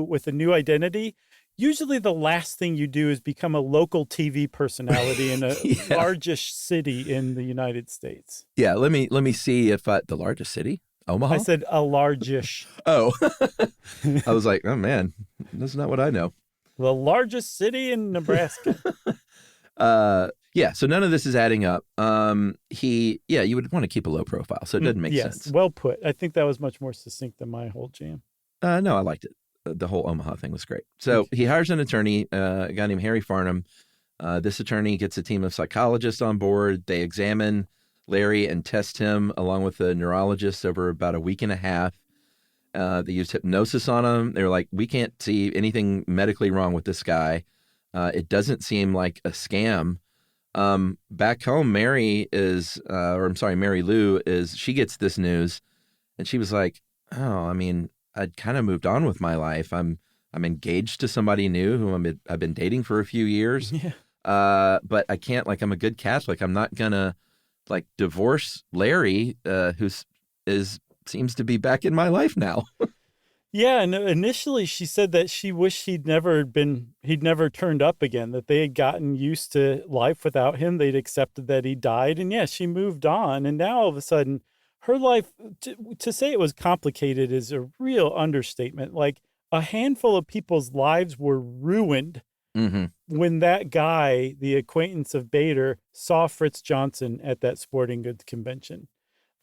with a new identity, usually the last thing you do is become a local TV personality in a largest city in the United States. Yeah, let me see if the largest city? Omaha? I said a largish. Oh. I was like, oh man, that's not what I know. The largest city in Nebraska. Yeah, so none of this is adding up. You would want to keep a low profile, so it doesn't make sense. Well put. I think that was much more succinct than my whole jam. No, I liked it. The whole Omaha thing was great. So he hires an attorney, a guy named Harry Farnham. This attorney gets a team of psychologists on board. They examine Larry and test him along with a neurologist over about a week and a half. They used hypnosis on him. They were like, we can't see anything medically wrong with this guy. It doesn't seem like a scam. Back home, Mary Lou she gets this news and she was like, oh, I mean, I'd kind of moved on with my life. I'm engaged to somebody new who I've been dating for a few years. Yeah. But I can't, like, I'm a good Catholic. I'm not gonna like divorce Larry, who seems to be back in my life now. Yeah, and initially she said that she wished he'd never turned up again, that they had gotten used to life without him. They'd accepted that he died. And yeah, she moved on. And now all of a sudden her life, to say it was complicated is a real understatement. Like a handful of people's lives were ruined when that guy, the acquaintance of Bader, saw Fritz Johnson at that sporting goods convention.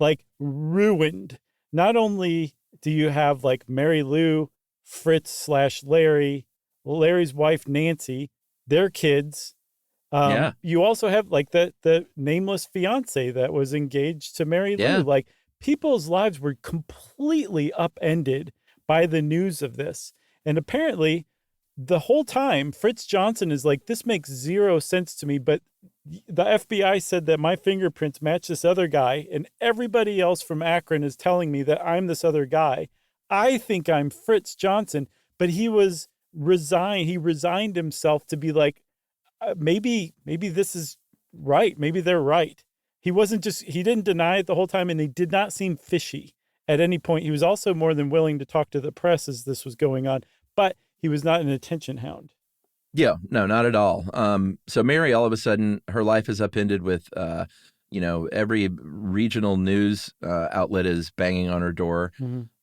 Like ruined. Not only do you have like Mary Lou, Fritz/Larry, Larry's wife, Nancy, their kids. You also have like the nameless fiance that was engaged to Mary Lou. Like people's lives were completely upended by the news of this. And apparently the whole time Fritz Johnson is like, this makes zero sense to me, but the FBI said that my fingerprints match this other guy, and everybody else from Akron is telling me that I'm this other guy. I think I'm Fritz Johnson, but he was he resigned himself to be like, maybe this is right. Maybe they're right. He didn't deny it the whole time, and he did not seem fishy at any point. He was also more than willing to talk to the press as this was going on, but he was not an attention hound. Yeah, no, not at all. So Mary, all of a sudden, her life is upended with, every regional news outlet is banging on her door.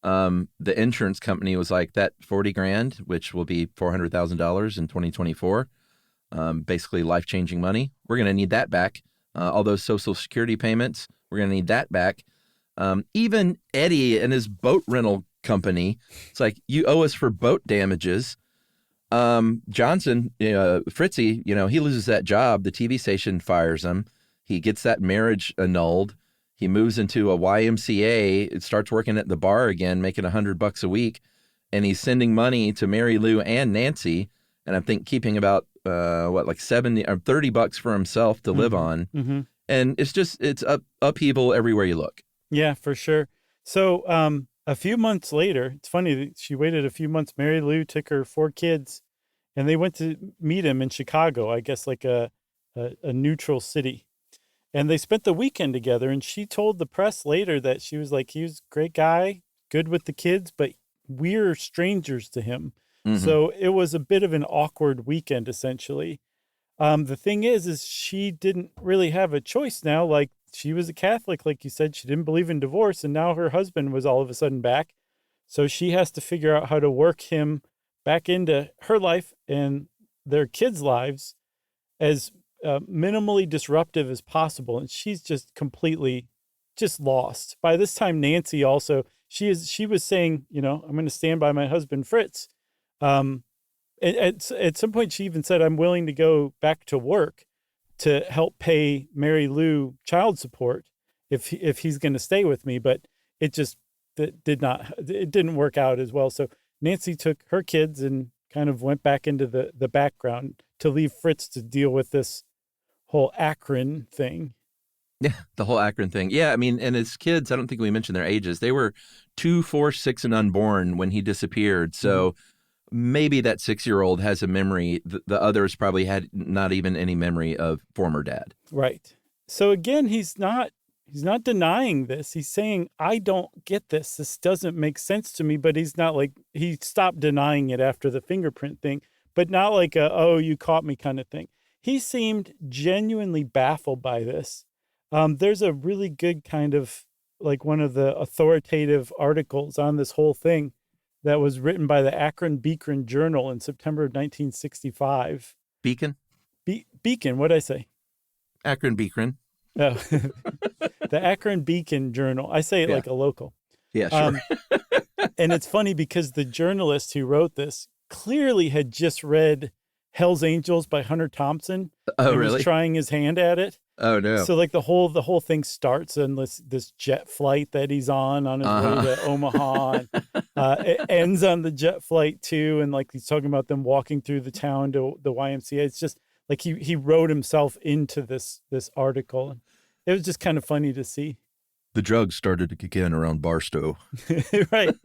The insurance company was like, that 40 grand, which will be $400,000 in 2024, basically life-changing money. We're going to need that back. All those Social Security payments, we're going to need that back. Even Eddie and his boat rental company, it's like, you owe us for boat damages. Johnson, Fritzy, he loses that job. The TV station fires him. He gets that marriage annulled. He moves into a YMCA, starts working at the bar again, making $100 a week. And he's sending money to Mary Lou and Nancy. And I think keeping about, like 70 or $30 for himself to live on. And it's upheaval everywhere you look. Yeah, for sure. So, a few months later, it's funny that she waited a few months. Mary Lou took her 4 kids and they went to meet him in Chicago, I guess like a neutral city. And they spent the weekend together. And she told the press later that she was like, he was a great guy, good with the kids, but we're strangers to him. So it was a bit of an awkward weekend, essentially. The thing is she didn't really have a choice now. Like, she was a Catholic, like you said, she didn't believe in divorce, and now her husband was all of a sudden back. So she has to figure out how to work him back into her life and their kids' lives as minimally disruptive as possible. And she's just completely just lost. By this time, Nancy also, she was saying, I'm going to stand by my husband, Fritz. At some point, she even said, I'm willing to go back to work to help pay Mary Lou child support if he's going to stay with me. But it didn't work out as well. So Nancy took her kids and kind of went back into the background to leave Fritz to deal with this whole Akron thing. Yeah, the whole Akron thing. Yeah, I mean, and his kids, I don't think we mentioned their ages. They were 2, 4, 6, and unborn when he disappeared. So maybe that 6-year-old has a memory. The others probably had not even any memory of former dad. Right. So again, he's not denying this. He's saying, I don't get this. This doesn't make sense to me. But he's not like, he stopped denying it after the fingerprint thing, but not like oh, you caught me kind of thing. He seemed genuinely baffled by this. There's a really good kind of like one of the authoritative articles on this whole thing that was written by the Akron Beacon Journal in September of 1965. Beacon? Beacon, what'd I say? Akron Beacon. Oh, the Akron Beacon Journal. I say it like a local. Yeah, sure. And it's funny because the journalist who wrote this clearly had just read Hell's Angels by Hunter Thompson. Oh, and really? Was trying his hand at it. Oh, no. So like the whole thing starts in this jet flight that he's on his way to Omaha. And, it ends on the jet flight too. And like he's talking about them walking through the town to the YMCA. It's just like he wrote himself into this article. And it was just kind of funny to see. The drugs started to kick in around Barstow. Right.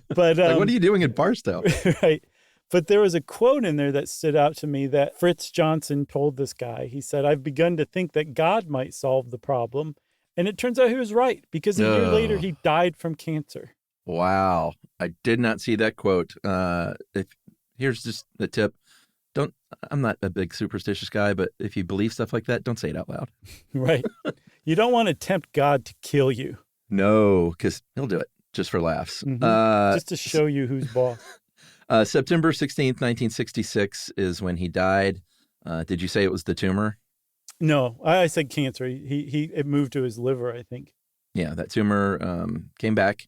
But like, what are you doing in Barstow? Right. But there was a quote in there that stood out to me that Fritz Johnson told this guy. He said, I've begun to think that God might solve the problem. And it turns out he was right, because a year later he died from cancer. Wow. I did not see that quote. Here's just the tip. I'm not a big superstitious guy, but if you believe stuff like that, don't say it out loud. Right. You don't want to tempt God to kill you. No, because he'll do it just for laughs. Just to show you who's boss. September 16th, 1966 is when he died. Did you say it was the tumor? No, I said cancer. It moved to his liver, I think. Yeah, that tumor came back,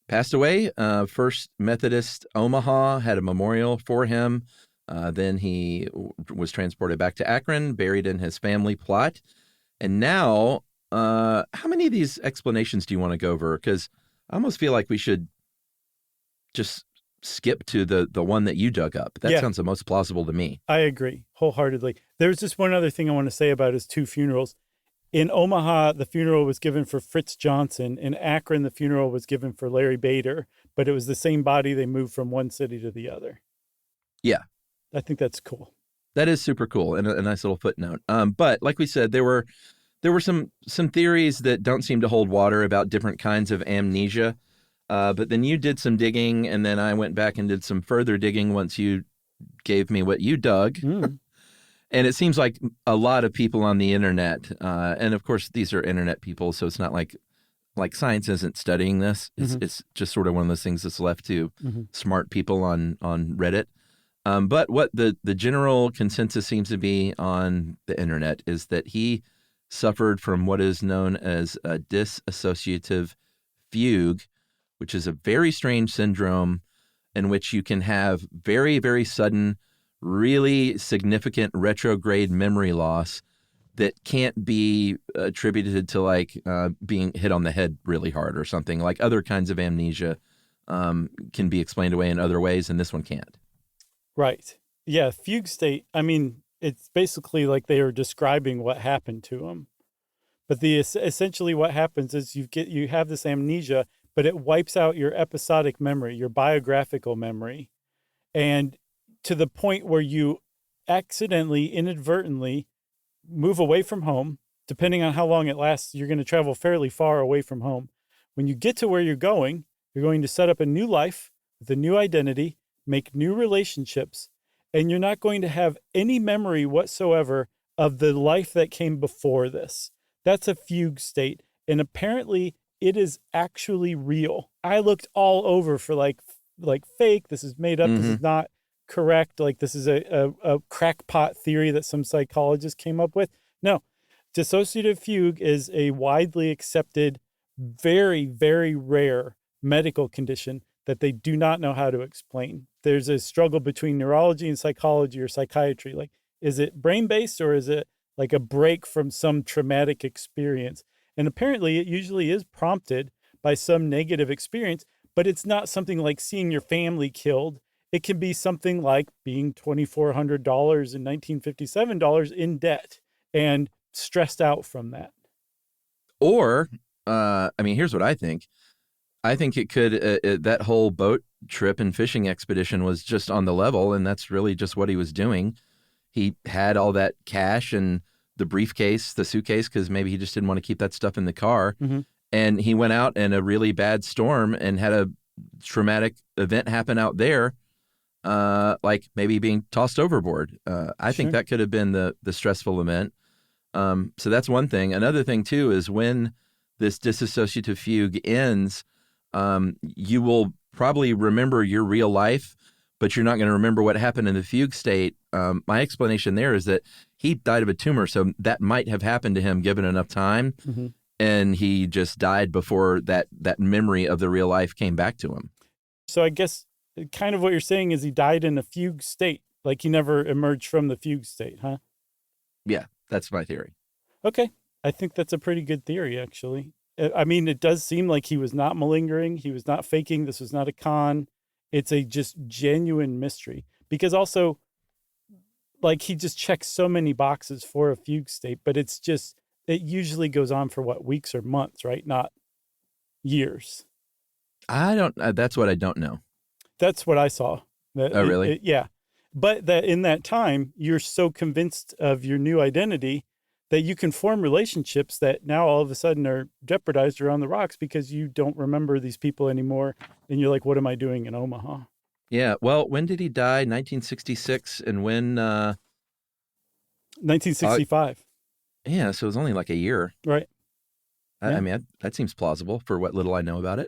passed away. First Methodist Omaha had a memorial for him. Then he was transported back to Akron, buried in his family plot. And now, how many of these explanations do you want to go over? Because I almost feel like we should just skip to the one that you dug up. That sounds the most plausible to me. I agree wholeheartedly. There's just one other thing I want to say about his 2 funerals. In Omaha, the funeral was given for Fritz Johnson. In Akron, the funeral was given for Larry Bader, but it was the same body. They moved from one city to the other. Yeah. I think that's cool. That is super cool and a nice little footnote. But like we said, there were some theories that don't seem to hold water about different kinds of amnesia. But then you did some digging, and then I went back and did some further digging once you gave me what you dug. Mm. And it seems like a lot of people on the internet, and of course these are internet people, so it's not like science isn't studying this. It's just sort of one of those things that's left to smart people on Reddit. But what the general consensus seems to be on the internet is that he suffered from what is known as a dissociative fugue, which is a very strange syndrome in which you can have very, very sudden, really significant retrograde memory loss that can't be attributed to like being hit on the head really hard or something. Like other kinds of amnesia can be explained away in other ways, and this one can't. Right. Yeah. Fugue state. I mean, it's basically like they are describing what happened to him. But essentially what happens is you have this amnesia, but it wipes out your episodic memory, your biographical memory, and to the point where you accidentally, inadvertently move away from home. Depending on how long it lasts, you're going to travel fairly far away from home. When you get to where you're going to set up a new life with a new identity, make new relationships, and you're not going to have any memory whatsoever of the life that came before this. That's a fugue state. And apparently it is actually real. I looked all over for like fake, this is made up, this is not correct, like this is a crackpot theory that some psychologist came up with. No, dissociative fugue is a widely accepted, very, very rare medical condition that they do not know how to explain. There's a struggle between neurology and psychology or psychiatry. Like, is it brain-based or is it like a break from some traumatic experience? And apparently it usually is prompted by some negative experience, but it's not something like seeing your family killed. It can be something like being $2,400 in 1957 in debt and stressed out from that. Or, I mean, here's what I think. I think it could, that whole boat trip and fishing expedition was just on the level, and that's really just what he was doing. He had all that cash and the briefcase, the suitcase, because maybe he just didn't want to keep that stuff in the car. And he went out in a really bad storm and had a traumatic event happen out there, like maybe being tossed overboard. I think that could have been the stressful event. So that's one thing. Another thing, too, is when this dissociative fugue ends, you will probably remember your real life, but you're not going to remember what happened in the fugue state. My explanation there is that he died of a tumor, so that might have happened to him given enough time, and he just died before that memory of the real life came back to him. So I guess kind of what you're saying is he died in a fugue state, like he never emerged from the fugue state, huh? Yeah, that's my theory. Okay. I think that's a pretty good theory, actually. I mean, it does seem like he was not malingering. He was not faking. This was not a con. It's a just genuine mystery, because also like he just checks so many boxes for a fugue state, but it usually goes on for what, weeks or months, right? Not years. That's what I don't know. That's what I saw. Oh, really? Yeah. But that in that time, you're so convinced of your new identity that you can form relationships that now all of a sudden are jeopardized or on the rocks because you don't remember these people anymore. And you're like, what am I doing in Omaha? Yeah. Well, when did he die? 1966. And when? 1965. Yeah. So it was only like a year. Right. I mean, that seems plausible for what little I know about it.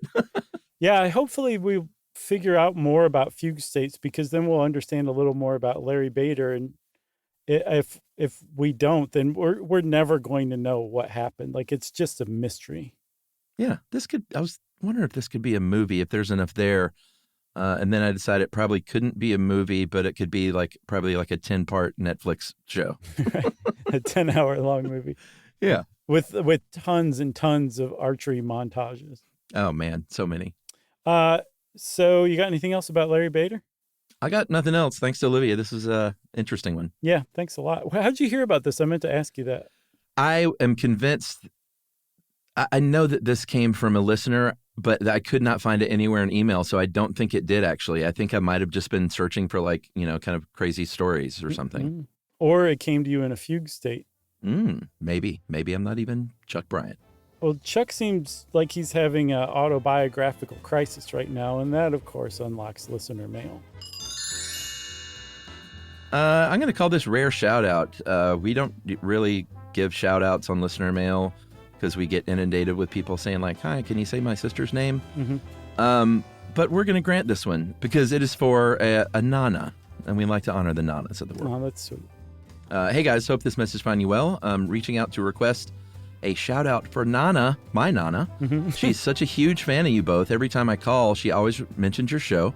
Yeah. Hopefully we figure out more about fugue states, because then we'll understand a little more about Larry Bader. And if we don't, then we're never going to know what happened. Like, it's just a mystery. Yeah, I was wondering if this could be a movie, if there's enough there. And then I decided it probably couldn't be a movie, but it could be probably like a 10-part Netflix show. A 10-hour long movie. Yeah. With tons and tons of archery montages. Oh man, so many. So you got anything else about Larry Bader? I got nothing else. Thanks to Olivia. This was an interesting one. Yeah, thanks a lot. How'd you hear about this? I meant to ask you that. I am convinced I know that this came from a listener, but I could not find it anywhere in email, so I don't think it did actually. I think I might have just been searching for kind of crazy stories or something. Mm-hmm. Or it came to you in a fugue state. Maybe I'm not even Chuck Bryant. Well, Chuck seems like he's having an autobiographical crisis right now, and that, of course, unlocks listener mail. I'm going to call this rare shout out. We don't really give shout outs on listener mail because we get inundated with people saying like, hi, can you say my sister's name? Mm-hmm. But we're going to grant this one because it is for a Nana, and we like to honor the Nanas of the world. Oh, that's sweet. Hey guys, hope this message finds you well. I'm reaching out to request a shout out for Nana, my Nana. Mm-hmm. She's such a huge fan of you both. Every time I call, she always mentions your show,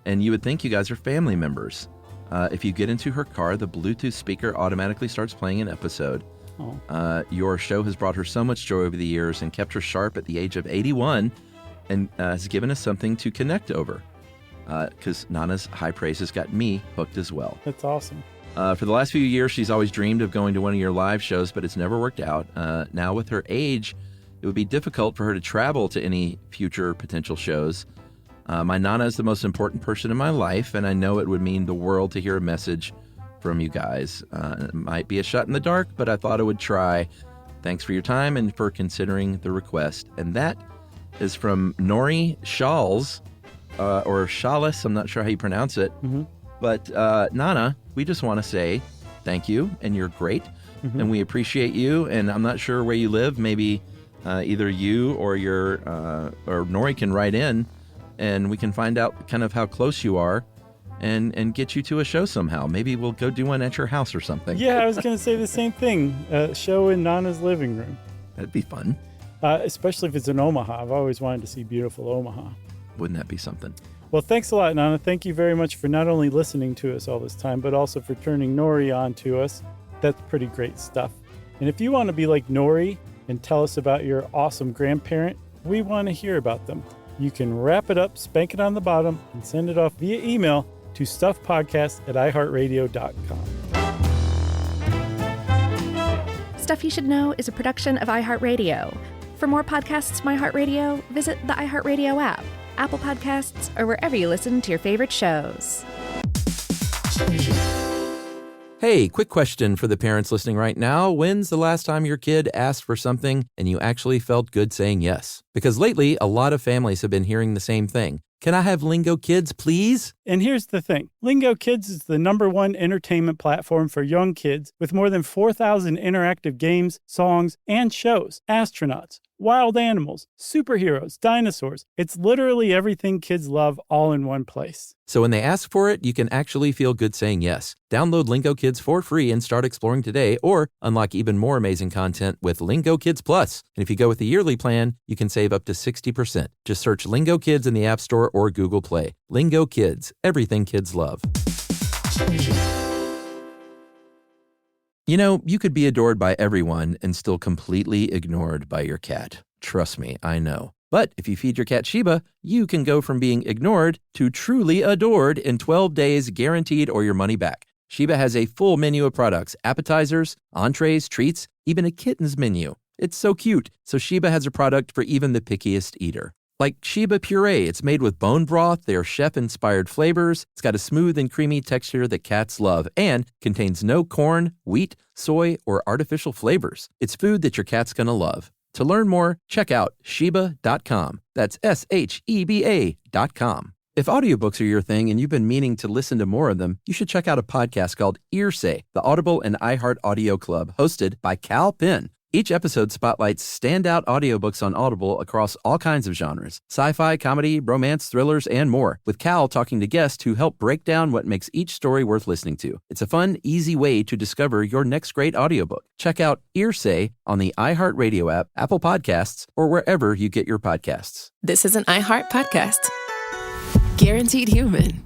and you would think you guys are family members. If you get into her car, the Bluetooth speaker automatically starts playing an episode. Oh. Your show has brought her so much joy over the years and kept her sharp at the age of 81 and has given us something to connect over. Because Nana's high praise has got me hooked as well. That's awesome. For the last few years, she's always dreamed of going to one of your live shows, but it's never worked out. Now with her age, it would be difficult for her to travel to any future potential shows. My Nana is the most important person in my life, and I know it would mean the world to hear a message from you guys. It might be a shot in the dark, but I thought I would try. Thanks for your time and for considering the request. And that is from Nori Shawls, or Shawless, I'm not sure how you pronounce it. Mm-hmm. But Nana, we just want to say thank you, and you're great, and we appreciate you, and I'm not sure where you live. Maybe either you or or Nori can write in, and we can find out kind of how close you are and get you to a show somehow. Maybe we'll go do one at your house or something. Yeah, I was going to say the same thing. Show in Nana's living room. That'd be fun. Especially if it's in Omaha. I've always wanted to see beautiful Omaha. Wouldn't that be something? Well, thanks a lot, Nana. Thank you very much for not only listening to us all this time, but also for turning Nori on to us. That's pretty great stuff. And if you want to be like Nori and tell us about your awesome grandparent, we want to hear about them. You can wrap it up, spank it on the bottom, and send it off via email to stuffpodcast@iheartradio.com. Stuff You Should Know is a production of iHeartRadio. For more podcasts from iHeartRadio, visit the iHeartRadio app, Apple Podcasts, or wherever you listen to your favorite shows. Hey, quick question for the parents listening right now. When's the last time your kid asked for something and you actually felt good saying yes? Because lately, a lot of families have been hearing the same thing. Can I have Lingo Kids, please? And here's the thing. Lingo Kids is the #1 entertainment platform for young kids with more than 4,000 interactive games, songs, and shows. Astronauts, wild animals, superheroes, dinosaurs. It's literally everything kids love all in one place. So when they ask for it, you can actually feel good saying yes. Download Lingo Kids for free and start exploring today, or unlock even more amazing content with Lingo Kids Plus. And if you go with the yearly plan, you can save up to 60%. Just search Lingo Kids in the App Store or Google Play. Lingo Kids, everything kids love. You know, you could be adored by everyone and still completely ignored by your cat. Trust me, I know. But if you feed your cat Sheba, you can go from being ignored to truly adored in 12 days guaranteed or your money back. Sheba has a full menu of products, appetizers, entrees, treats, even a kitten's menu. It's so cute. So Sheba has a product for even the pickiest eater. Like Sheba Puree, it's made with bone broth, they are chef-inspired flavors, it's got a smooth and creamy texture that cats love, and contains no corn, wheat, soy, or artificial flavors. It's food that your cat's gonna love. To learn more, check out Sheba.com. That's SHEBA.com. If audiobooks are your thing and you've been meaning to listen to more of them, you should check out a podcast called Earsay, the Audible and iHeart Audio Club, hosted by Cal Penn. Each episode spotlights standout audiobooks on Audible across all kinds of genres: sci-fi, comedy, romance, thrillers, and more, with Cal talking to guests who help break down what makes each story worth listening to. It's a fun, easy way to discover your next great audiobook. Check out Earsay on the iHeartRadio app, Apple Podcasts, or wherever you get your podcasts. This is an iHeart podcast. Guaranteed human.